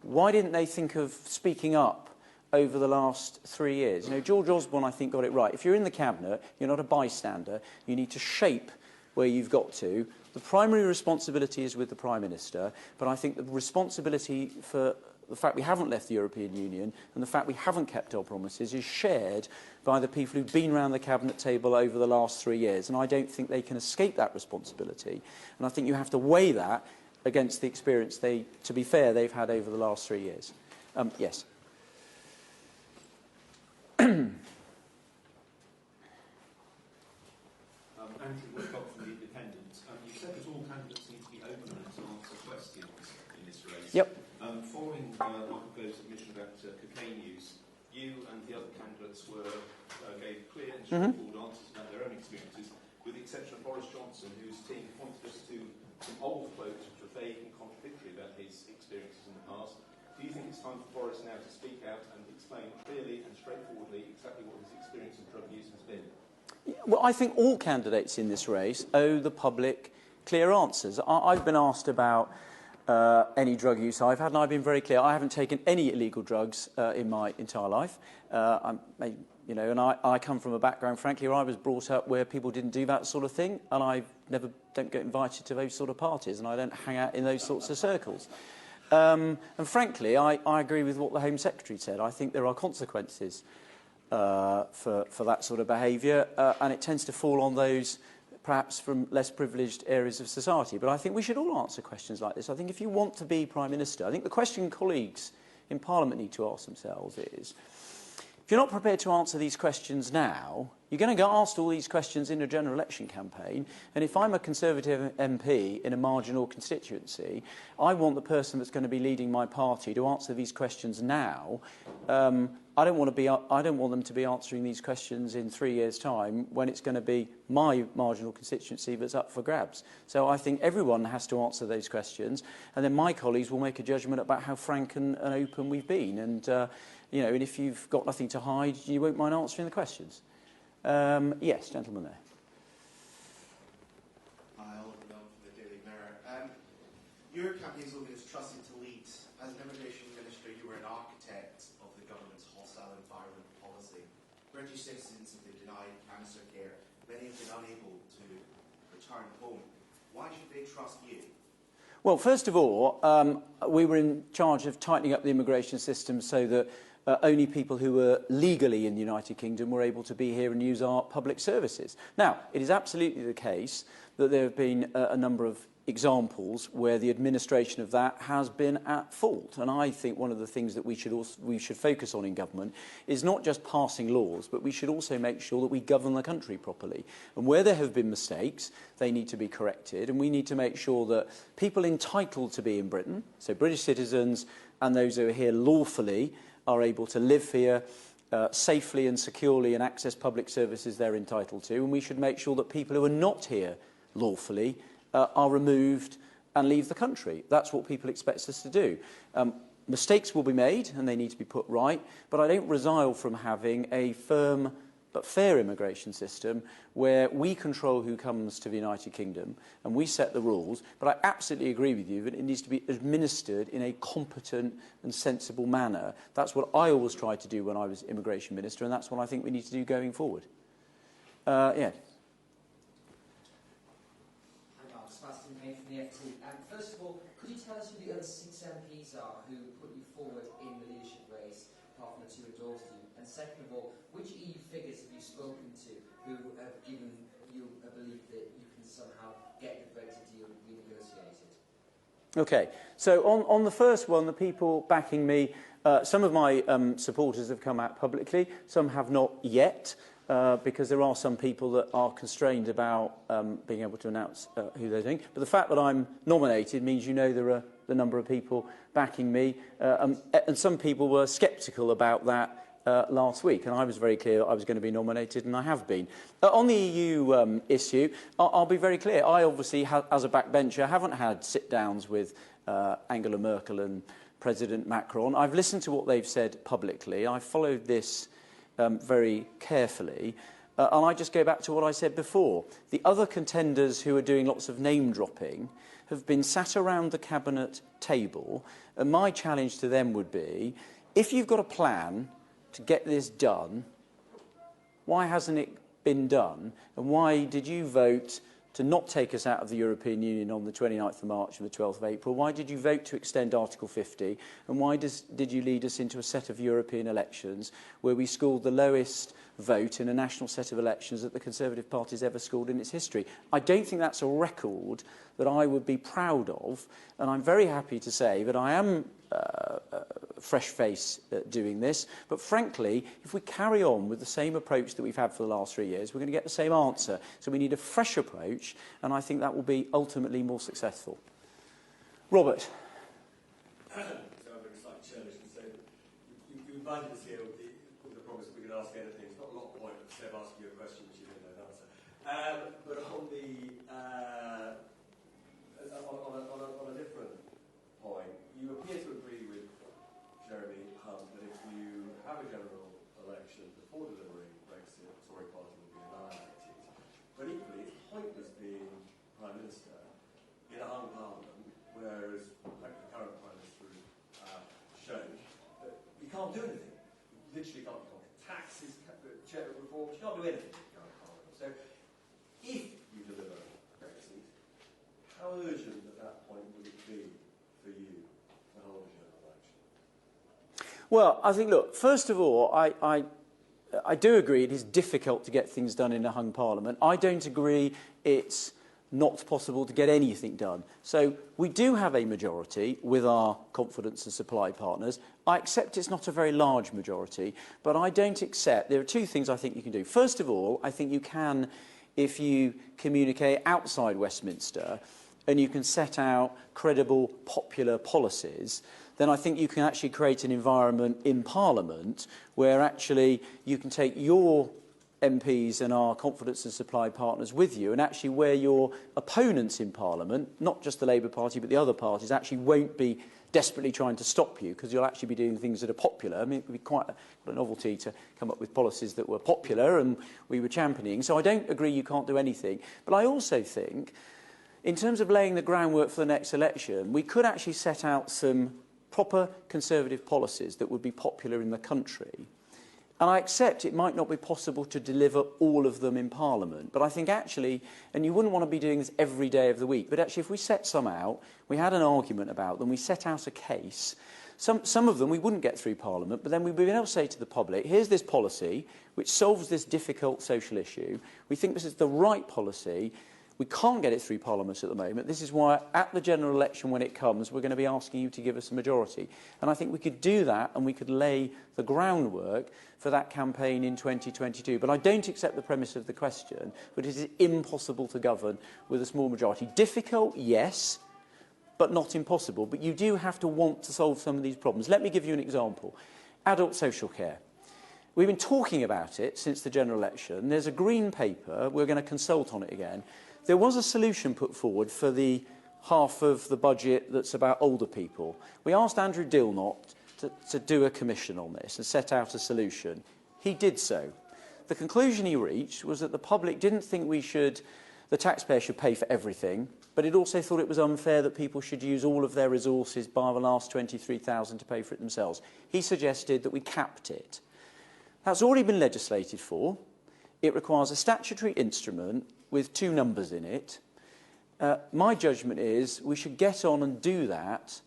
why didn't they think of speaking up over the last 3 years? You know, George Osborne, I think, got it right. If you're in the Cabinet, you're not a bystander. You need to shape where you've got to. The primary responsibility is with the Prime Minister, but I think the responsibility for the fact we haven't left the European Union and the fact we haven't kept our promises is shared by the people who've been around the Cabinet table over the last 3 years. And I don't think they can escape that responsibility. And I think you have to weigh that against the experience to be fair, they've had over the last 3 years. Yes. Andrew Woodcock from The Independent. You said that all candidates need to be open and to answer questions in this race. Yep. Following Michael Gove's admission about cocaine use, you and the other candidates gave clear and straightforward answers about their own experiences, with the exception of Boris Johnson, whose team pointed us to some old quotes which were vague and contradictory about his experiences in the past. Do you think it's time for Boris now to speak out and explain clearly and straightforwardly exactly what his experience of drug use has been? Well, I think all candidates in this race owe the public clear answers. I've been asked about any drug use I've had, and I've been very clear. I haven't taken any illegal drugs in my entire life. You know, and I come from a background, frankly, where I was brought up where people didn't do that sort of thing, and I don't get invited to those sort of parties, and I don't hang out in those sorts of circles. And frankly, I agree with what the Home Secretary said. I think there are consequences for that sort of behaviour, and it tends to fall on those perhaps from less privileged areas of society. But I think we should all answer questions like this. I think if you want to be Prime Minister, I think the question colleagues in Parliament need to ask themselves is, if you're not prepared to answer these questions now, You're going to get asked all these questions in a general election campaign, and if I'm a Conservative MP in a marginal constituency, I want the person that's going to be leading my party to answer these questions now. I don't want them to be answering these questions in 3 years' time when it's going to be my marginal constituency that's up for grabs. So I think everyone has to answer those questions, and then my colleagues will make a judgment about how frank and open we've been. And and if you've got nothing to hide, you won't mind answering the questions. Yes, gentleman there. Hi, Oliver Bell from the Daily Mirror. Your campaign's always trusted to lead. As an immigration minister, you were an architect of the government's hostile environment policy. British citizens have been denied cancer care. Many have been unable to return home. Why should they trust you? Well, first of all, we were in charge of tightening up the immigration system so that only people who were legally in the United Kingdom were able to be here and use our public services. Now, it is absolutely the case that there have been a number of examples where the administration of that has been at fault. And I think one of the things that we should focus on in government is not just passing laws, but we should also make sure that we govern the country properly. And where there have been mistakes, they need to be corrected. And we need to make sure that people entitled to be in Britain, so British citizens and those who are here lawfully, are able to live here safely and securely and access public services they're entitled to. And we should make sure that people who are not here lawfully are removed and leave the country. That's what people expect us to do. Mistakes will be made and they need to be put right, but I don't resile from having a firm but fair immigration system where we control who comes to the United Kingdom and we set the rules. But I absolutely agree with you that it needs to be administered in a competent and sensible manner. That's what I always tried to do when I was immigration minister, and that's what I think we need to do going forward. Yeah. Sebastian Payne from the FT. First of all, could you tell us who the other 6 MPs are who put you forward in the leadership race, apart from the 2 who endorsed you? And second of all, which EU figures have you spoken to who have given you a belief that you can somehow get the Brexit deal renegotiated? Okay, so on the first one, the people backing me, some of my supporters have come out publicly, some have not yet. Because there are some people that are constrained about being able to announce who they're doing. But the fact that I'm nominated means there are the number of people backing me. And some people were sceptical about that last week. And I was very clear that I was going to be nominated, and I have been. On the EU issue, I'll be very clear. I obviously, as a backbencher, haven't had sit-downs with Angela Merkel and President Macron. I've listened to what they've said publicly. I've followed this very carefully. And I just go back to what I said before. The other contenders who are doing lots of name-dropping have been sat around the cabinet table, and my challenge to them would be, if you've got a plan to get this done, why hasn't it been done? And why did you vote to not take us out of the European Union on the 29th of March and the 12th of April? Why did you vote to extend Article 50? And why did you lead us into a set of European elections where we scored the lowest vote in a national set of elections that the Conservative Party's ever scored in its history? I don't think that's a record that I would be proud of, and I'm very happy to say that I am fresh face doing this. But frankly, if we carry on with the same approach that we've had for the last 3 years, we're going to get the same answer. So we need a fresh approach, and I think that will be ultimately more successful. Robert. So I'm going to slightly churlish and say that you invited us here with the promise that we could ask anything. It's not a lot of point of Seb asking you a question which you didn't know the answer. But on the on a different point, you appear to agree with Jeremy Hunt that if you have a general election before delivering Brexit, the Tory party will be annihilated. But equally, it's pointless being Prime Minister in a hung Parliament, whereas like the current Prime Minister has shown that you can't do anything. You literally can't. You can't get taxes, reforms, you can't do anything in the current Parliament. So if you deliver Brexit, how urgent at that point would it be for you to hold a general election? Well, I think, look, first of all, I do agree it is difficult to get things done in a hung Parliament. I don't agree it's not possible to get anything done. So we do have a majority with our confidence and supply partners. I accept it's not a very large majority, but I don't accept... There are two things I think you can do. First of all, I think you can, if you communicate outside Westminster and you can set out credible, popular policies, then I think you can actually create an environment in Parliament where actually you can take your MPs and our confidence and supply partners with you, and actually where your opponents in Parliament, not just the Labour Party but the other parties, actually won't be desperately trying to stop you, because you'll actually be doing things that are popular. I mean, it would be quite a novelty to come up with policies that were popular and we were championing. So I don't agree you can't do anything. But I also think, in terms of laying the groundwork for the next election, we could actually set out some proper Conservative policies that would be popular in the country. And I accept it might not be possible to deliver all of them in Parliament, but I think actually, and you wouldn't want to be doing this every day of the week, but actually if we set some out, we had an argument about them, we set out a case, some of them we wouldn't get through Parliament, but then we'd be able to say to the public, here's this policy which solves this difficult social issue, we think this is the right policy, we can't get it through Parliament at the moment. This is why at the general election when it comes, we're going to be asking you to give us a majority. And I think we could do that and we could lay the groundwork for that campaign in 2022. But I don't accept the premise of the question, but it is impossible to govern with a small majority. Difficult, yes, but not impossible. But you do have to want to solve some of these problems. Let me give you an example. Adult social care. We've been talking about it since the general election. There's a green paper. We're going to consult on it again. There was a solution put forward for the half of the budget that's about older people. We asked Andrew Dilnot to do a commission on this and set out a solution. He did so. The conclusion he reached was that the public didn't think the taxpayer should pay for everything, but it also thought it was unfair that people should use all of their resources by the last 23,000 to pay for it themselves. He suggested that we capped it. That's already been legislated for. It requires a statutory instrument with two numbers in it. My judgment is we should get on and do that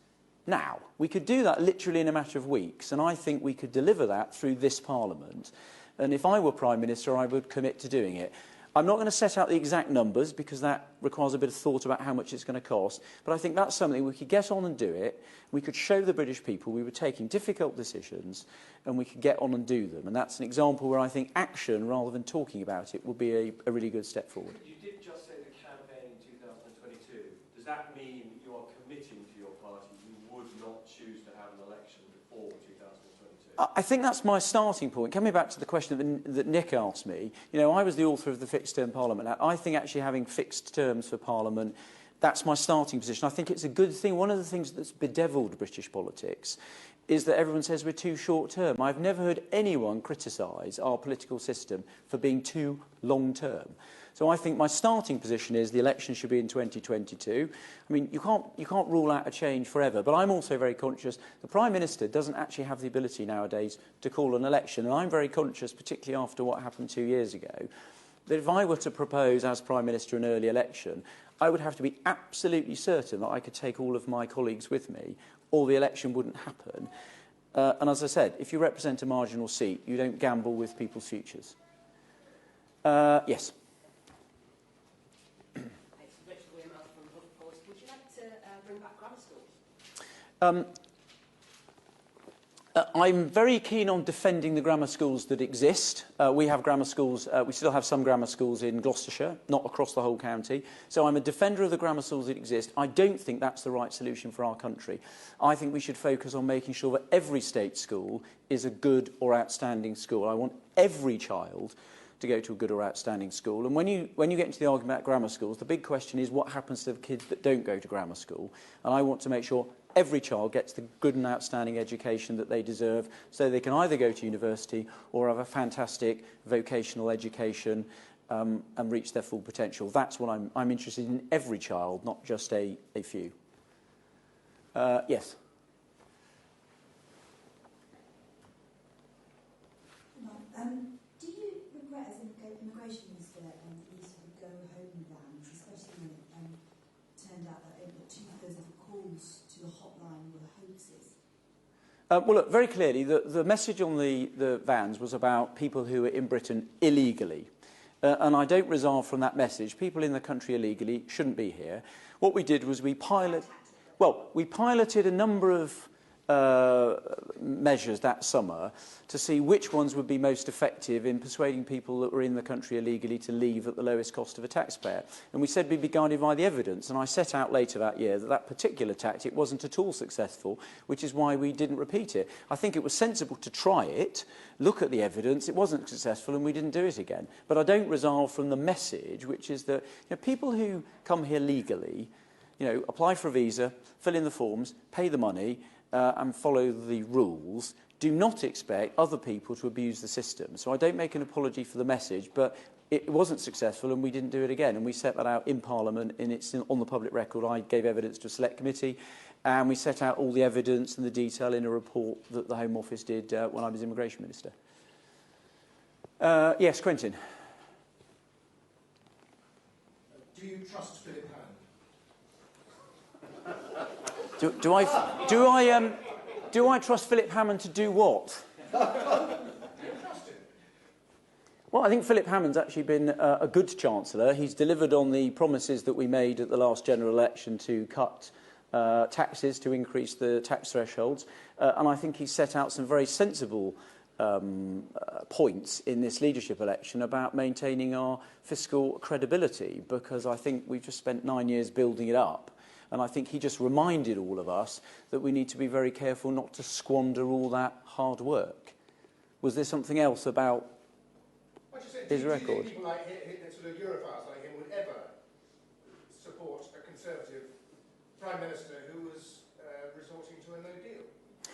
now. We could do that literally in a matter of weeks, and I think we could deliver that through this Parliament. And if I were Prime Minister, I would commit to doing it. I'm not going to set out the exact numbers because that requires a bit of thought about how much it's going to cost, but I think that's something we could get on and do it. We could show the British people we were taking difficult decisions and we could get on and do them. And that's an example where I think action, rather than talking about it, would be a really good step forward. You did just say the campaign in 2022. Does that mean you are committing to your party you would not choose to have an election before 2022? I think that's my starting point. Coming back to the question that Nick asked me, you know, I was the author of the Fixed Term Parliament Act. I think actually having fixed terms for Parliament, that's my starting position. I think it's a good thing. One of the things that's bedeviled British politics is that everyone says we're too short term. I've never heard anyone criticise our political system for being too long term. So I think my starting position is the election should be in 2022. I mean, you can't rule out a change forever, but I'm also very conscious the Prime Minister doesn't actually have the ability nowadays to call an election, and I'm very conscious, particularly after what happened 2 years ago, that if I were to propose as Prime Minister an early election, I would have to be absolutely certain that I could take all of my colleagues with me, or the election wouldn't happen. And as I said, if you represent a marginal seat, you don't gamble with people's futures. Yes. Would you like to bring back grammar schools? I'm very keen on defending the grammar schools that exist. We have grammar schools, we still have some grammar schools in Gloucestershire, not across the whole county. So I'm a defender of the grammar schools that exist. I don't think that's the right solution for our country. I think we should focus on making sure that every state school is a good or outstanding school. I want every child to go to a good or outstanding school. And when you get into the argument about grammar schools, the big question is what happens to the kids that don't go to grammar school? And I want to make sure every child gets the good and outstanding education that they deserve so they can either go to university or have a fantastic vocational education and reach their full potential. That's what I'm interested in every child, not just a few. Yes? Do you regret as an immigration minister you sort of go home vans, especially when it turned out that over 2/3 of the calls to the hotline were hoaxes? Well, look, very clearly, the message on the vans was about people who were in Britain illegally. And I don't resolve from that message. People in the country illegally shouldn't be here. What we did was we piloted a number of measures that summer to see which ones would be most effective in persuading people that were in the country illegally to leave at the lowest cost of a taxpayer. And we said we'd be guided by the evidence. And I set out later that year that that particular tactic wasn't at all successful, which is why we didn't repeat it. I think it was sensible to try it, look at the evidence. It wasn't successful, and we didn't do it again. But I don't resolve from the message, which is that people who come here legally, apply for a visa, fill in the forms, pay the money, and follow the rules, do not expect other people to abuse the system. So I don't make an apology for the message, but it wasn't successful and we didn't do it again. And we set that out in Parliament, and it's on the public record. I gave evidence to a select committee, and we set out all the evidence and the detail in a report that the Home Office did when I was Immigration Minister. Yes, Quentin. Do you trust Philip Hammond? Do I trust Philip Hammond to do what? Well, I think Philip Hammond's actually been a good Chancellor. He's delivered on the promises that we made at the last general election to cut taxes, to increase the tax thresholds. And I think he's set out some very sensible points in this leadership election about maintaining our fiscal credibility, because I think we've just spent 9 years building it up. And I think he just reminded all of us that we need to be very careful not to squander all that hard work. Was there something else about his record? Do you think people like sort of Europhiles like him would ever support a Conservative Prime Minister who was resorting to a no deal?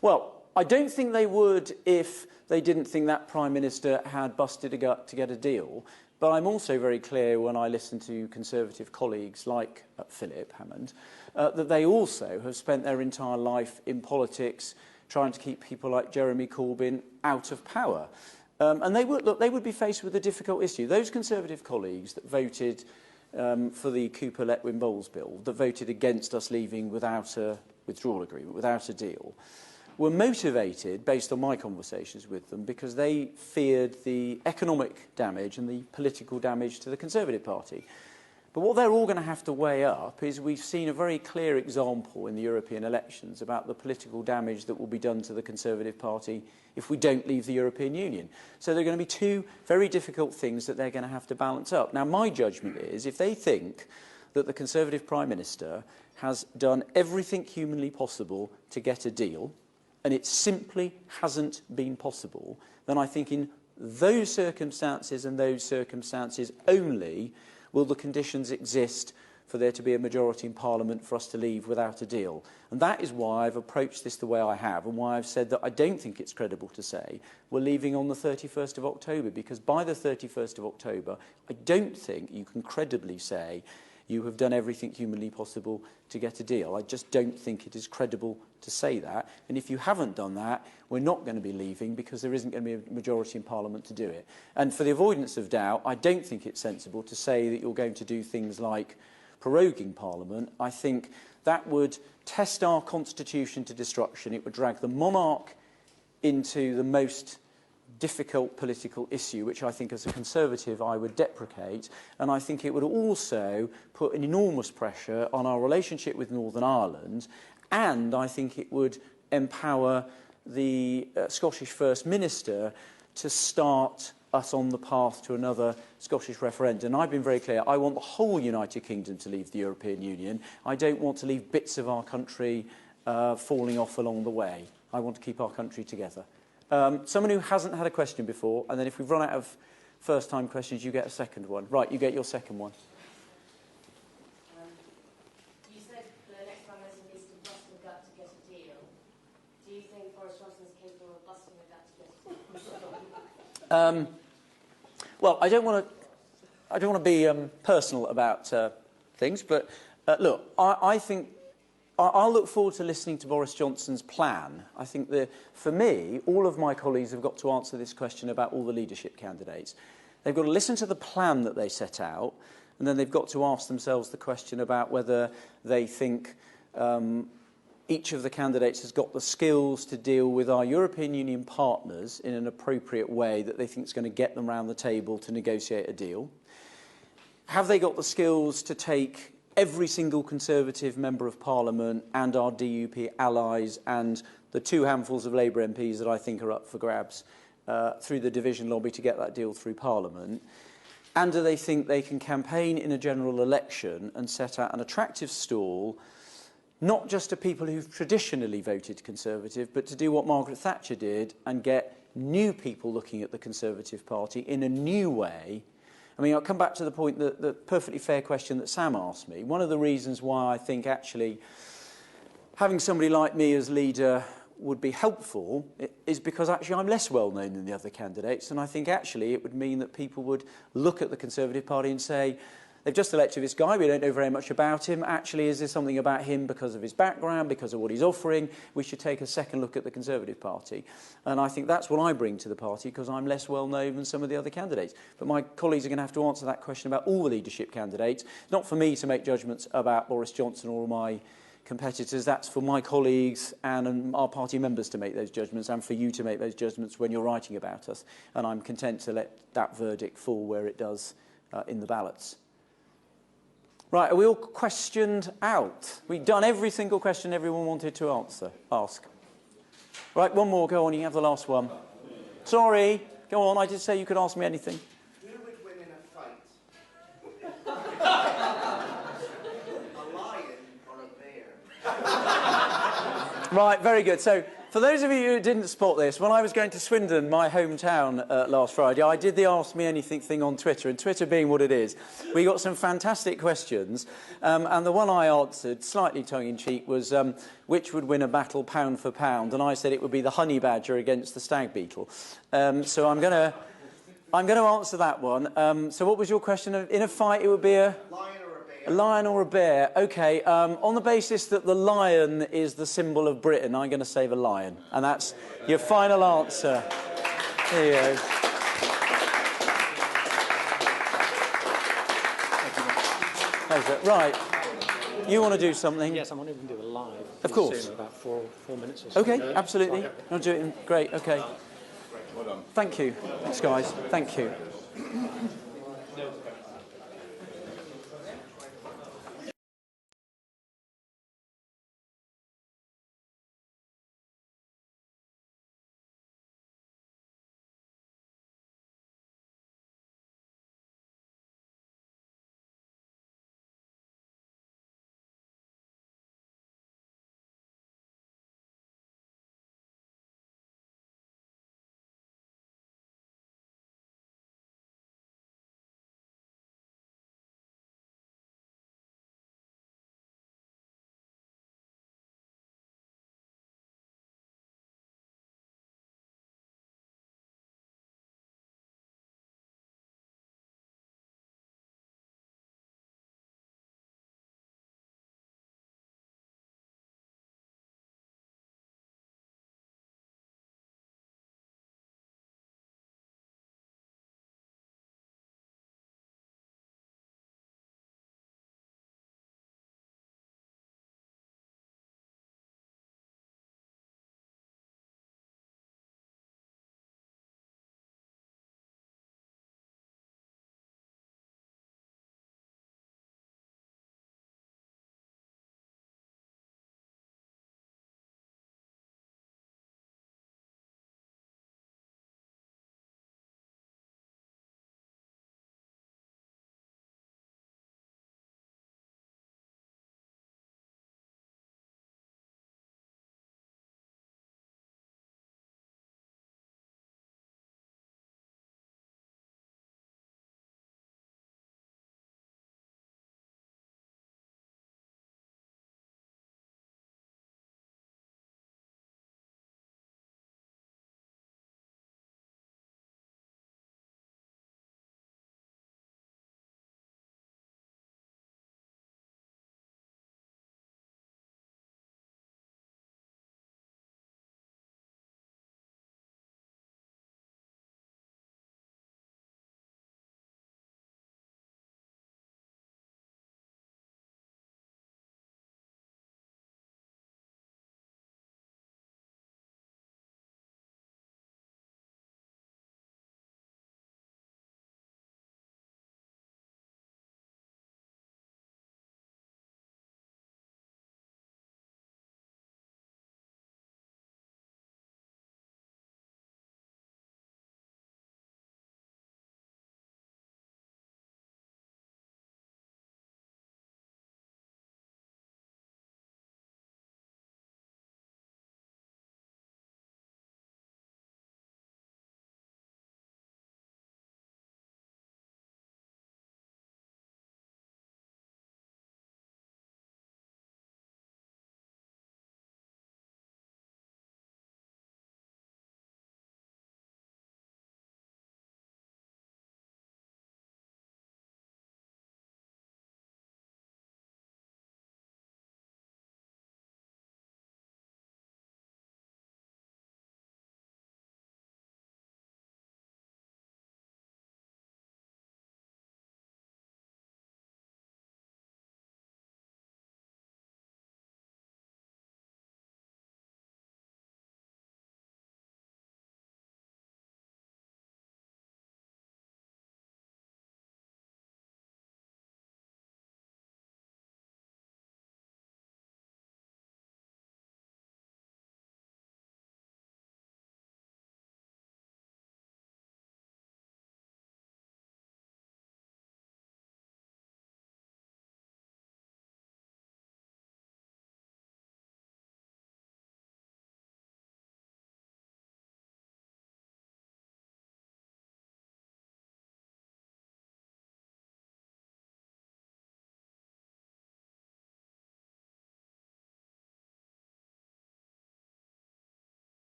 Well, I don't think they would if they didn't think that Prime Minister had busted a gut to get a deal. But I'm also very clear when I listen to Conservative colleagues like Philip Hammond that they also have spent their entire life in politics trying to keep people like Jeremy Corbyn out of power. And they would be faced with a difficult issue. Those Conservative colleagues that voted for the Cooper-Letwin-Bowles bill, that voted against us leaving without a withdrawal agreement, without a deal, were motivated, based on my conversations with them, because they feared the economic damage and the political damage to the Conservative Party. But what they're all going to have to weigh up is we've seen a very clear example in the European elections about the political damage that will be done to the Conservative Party if we don't leave the European Union. So there are going to be two very difficult things that they're going to have to balance up. Now, my judgment is if they think that the Conservative Prime Minister has done everything humanly possible to get a deal, and it simply hasn't been possible, then I think in those circumstances and those circumstances only will the conditions exist for there to be a majority in Parliament for us to leave without a deal. And that is why I've approached this the way I have, and why I've said that I don't think it's credible to say we're leaving on the 31st of October, because by the 31st of October, I don't think you can credibly say you have done everything humanly possible to get a deal. I just don't think it is credible to say that. And if you haven't done that, we're not going to be leaving, because there isn't going to be a majority in Parliament to do it. And for the avoidance of doubt, I don't think it's sensible to say that you're going to do things like proroguing Parliament. I think that would test our constitution to destruction. It would drag the monarch into the most difficult political issue, which I think as a Conservative I would deprecate, and I think it would also put an enormous pressure on our relationship with Northern Ireland, and I think it would empower the Scottish First Minister to start us on the path to another Scottish referendum. And I've been very clear, I want the whole United Kingdom to leave the European Union. I don't want to leave bits of our country falling off along the way. I want to keep our country together. Someone who hasn't had a question before, and then if we've run out of first-time questions, you get a second one. Right, you get your second one. You said the next Prime Minister needs to bust the gut to get a deal. Do you think Boris Johnson is capable of busting the gut to get a deal? Well, I don't want to be personal about things, but look, I think I'll look forward to listening to Boris Johnson's plan. I think that, for me, all of my colleagues have got to answer this question about all the leadership candidates. They've got to listen to the plan that they set out, and then they've got to ask themselves the question about whether they think each of the candidates has got the skills to deal with our European Union partners in an appropriate way that they think is going to get them around the table to negotiate a deal? Have they got the skills to take every single Conservative Member of Parliament and our DUP allies and the 2 handfuls of Labour MPs that I think are up for grabs through the division lobby to get that deal through Parliament? And do they think they can campaign in a general election and set out an attractive stall, not just to people who've traditionally voted Conservative, but to do what Margaret Thatcher did and get new people looking at the Conservative Party in a new way? I mean, I'll come back to the point that the perfectly fair question that Sam asked me. One of the reasons why I think actually having somebody like me as leader would be helpful is because actually I'm less well known than the other candidates, and I think actually it would mean that people would look at the Conservative Party and say, they've just elected this guy, we don't know very much about him. Actually, is there something about him because of his background, because of what he's offering? We should take a second look at the Conservative Party. And I think that's what I bring to the party, because I'm less well known than some of the other candidates. But my colleagues are going to have to answer that question about all the leadership candidates. It's not for me to make judgments about Boris Johnson or my competitors. That's for my colleagues and our party members to make those judgments, and for you to make those judgments when you're writing about us. And I'm content to let that verdict fall where it does in the ballots. Right, are we all questioned out? We've done every single question everyone wanted to ask. Right, one more, go on, you have the last one. Sorry, go on, I did say you could ask me anything. Who would win in a fight? A lion or a bear? Right, very good. So, for those of you who didn't spot this, when I was going to Swindon, my hometown, last Friday, I did the Ask Me Anything thing on Twitter, and Twitter being what it is, we got some fantastic questions, and the one I answered, slightly tongue-in-cheek, was which would win a battle pound for pound, and I said it would be the honey badger against the stag beetle. So I'm going to answer that one. So what was your question? In a fight, it would be a lion or a bear. Okay, on the basis that the lion is the symbol of Britain, I'm going to say the lion. And that's your final answer. There you go. Right. You want to do something? Yes, I'm wondering if we can do a live. Of course. Soon, about 4 minutes or so. Okay, absolutely. I'll do it. Great, okay. Well done. Thank you. Thanks, guys. Thank you.